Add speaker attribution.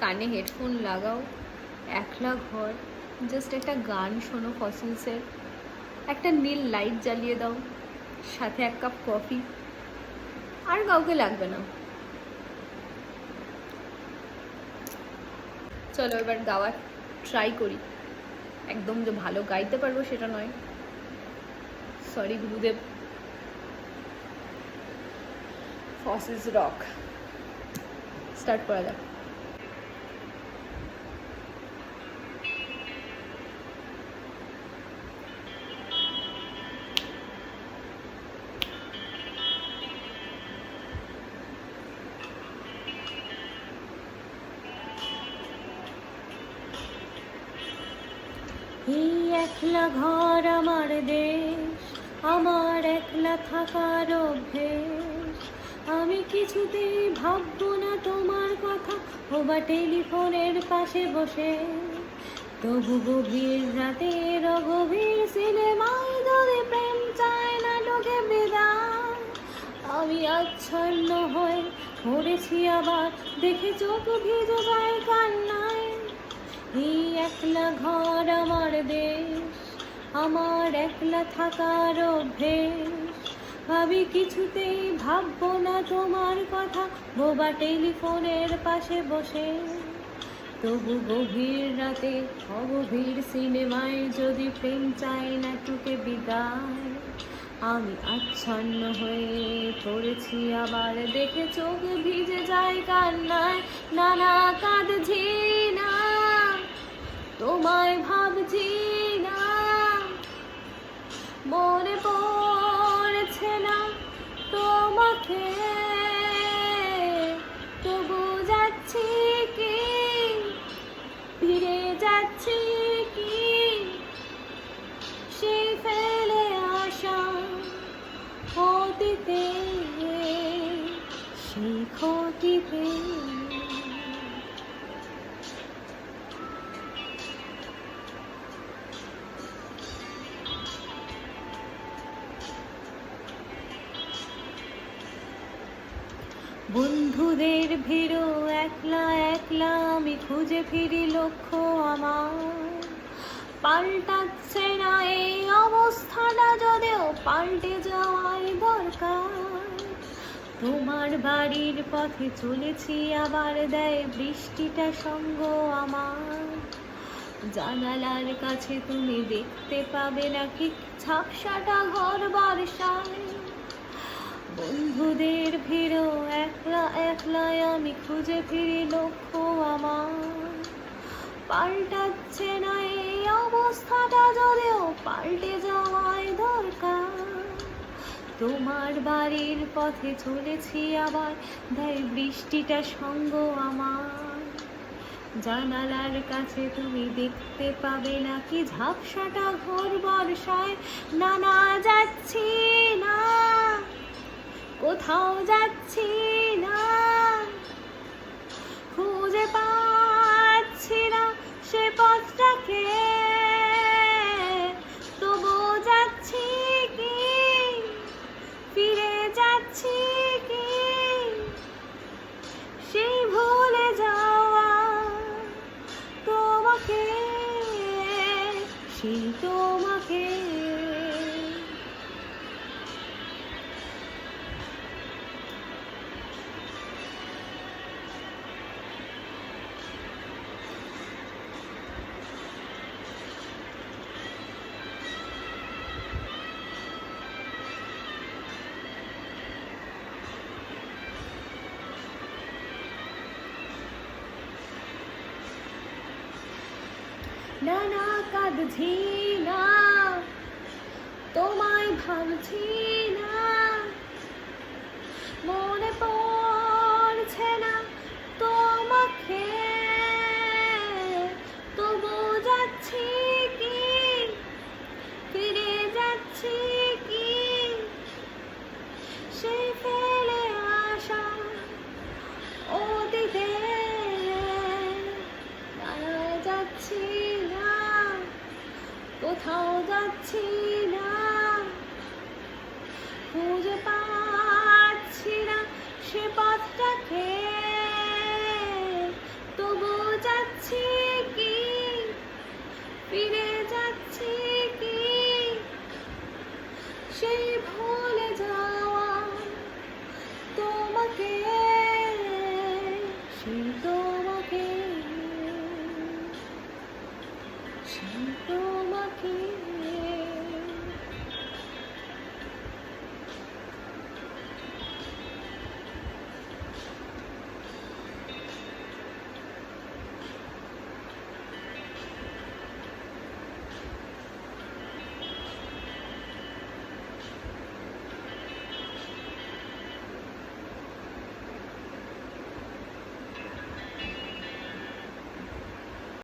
Speaker 1: কানে হেডফোন লাগাও, একলা ঘর, জাস্ট একটা গান শোনো ফসিলসের, একটা নীল লাইট জ্বালিয়ে দাও, সাথে এক কাপ কফি, আর কাউকে লাগবে না। চলো এবার গাওয়ার ট্রাই করি। একদম যে ভালো গাইতে পারবো সেটা নয়, সরি গুরুদেব। ফসিলস রক স্টার্ট করা যাক।
Speaker 2: এই একলা ঘর আমার দেশ, আমার একলা থাকার অভ্যেস। আমি কিছুতেই ভাববো না তোমার কথা, ওবা টেলিফোনের পাশে বসে। তবু গভীর রাতের অগভীর সিনেমায় যদি প্রেম চায় না ঢোকে বিদায়। আমি আচ্ছন্ন হয়ে পড়েছি আবার, দেখে চোখ ভিজে যায় কান্নায়। এই একলা ঘর আমার দেশ, আমার একলা থাকার অভ্যেস। ভাবি কিছুতেই ভাববো না তোমার কথা, বোবা টেলিফোনের পাশে বসে। তবু গভীর রাতে অগভীর সিনেমায় যদি প্রেম চায় না টুকে বিদায়। আমি আচ্ছন্ন হয়ে পড়েছি আবার, দেখে চোখ ভিজে যায় কান্নায়। নানা কাঁদছি না, তোমায় ভাবছি না, মনে পড়ছে না তোমাকে। তবু যাচ্ছি কি, ফিরে যাচ্ছি কি, সেই ফেলে আসা অতীতে, সেই ক্ষতিতে। বন্ধুদের ভিড়ও একলা একলা আমি খুঁজে ফিরি লক্ষ্য আমার। পাল্টাচ্ছে না এই অবস্থাটা, যদিও পাল্টে যাওয়াই দরকার। তোমার বাড়ির পথে চলেছি আবার, দেয় বৃষ্টিটা সঙ্গ আমার। জানালার কাছে তুমি দেখতে পাবে নাকি ঝাপসাটা ঘর বর্ষায়। বন্ধুদের ভিড়ও একলা একলাই আমি খুঁজে ফিরি লক্ষ্য আমার। পাল্টাচ্ছে না এই অবস্থাটা, যদিও পাল্টে যাওয়াই দরকার। তোমার বাড়ির পথে চলেছি আবার, দেয় বৃষ্টিটা সঙ্গ আমার। জানালার কাছে তুমি দেখতে পাবে নাকি ঝাপসাটা ঘর বর্ষায়। না না যাচ্ছি না, কোথাও যাচ্ছি না, খুঁজে পাচ্ছি না সে পথটাকে। তবু যাচ্ছি কি, ফিরে যাচ্ছি কি, সেই ভুলে যাওয়া তোমাকে, সেই তোমাকে। না না কাঁদছি না, তোমায় ভাবছি না, মনে পড়ছে না তোমাকে। তবু যাচ্ছি কি, ফিরে যাচ্ছি কি, সেই ফেলে আসা অতীতে। যাচ্ছি না, কোথাও যাচ্ছি না, খুঁজে পাচ্ছি না সে পথটাকে। তবু
Speaker 1: ভুলে যাওয়া তোমাকে, সেই তোমাকে, সেই তোমাকে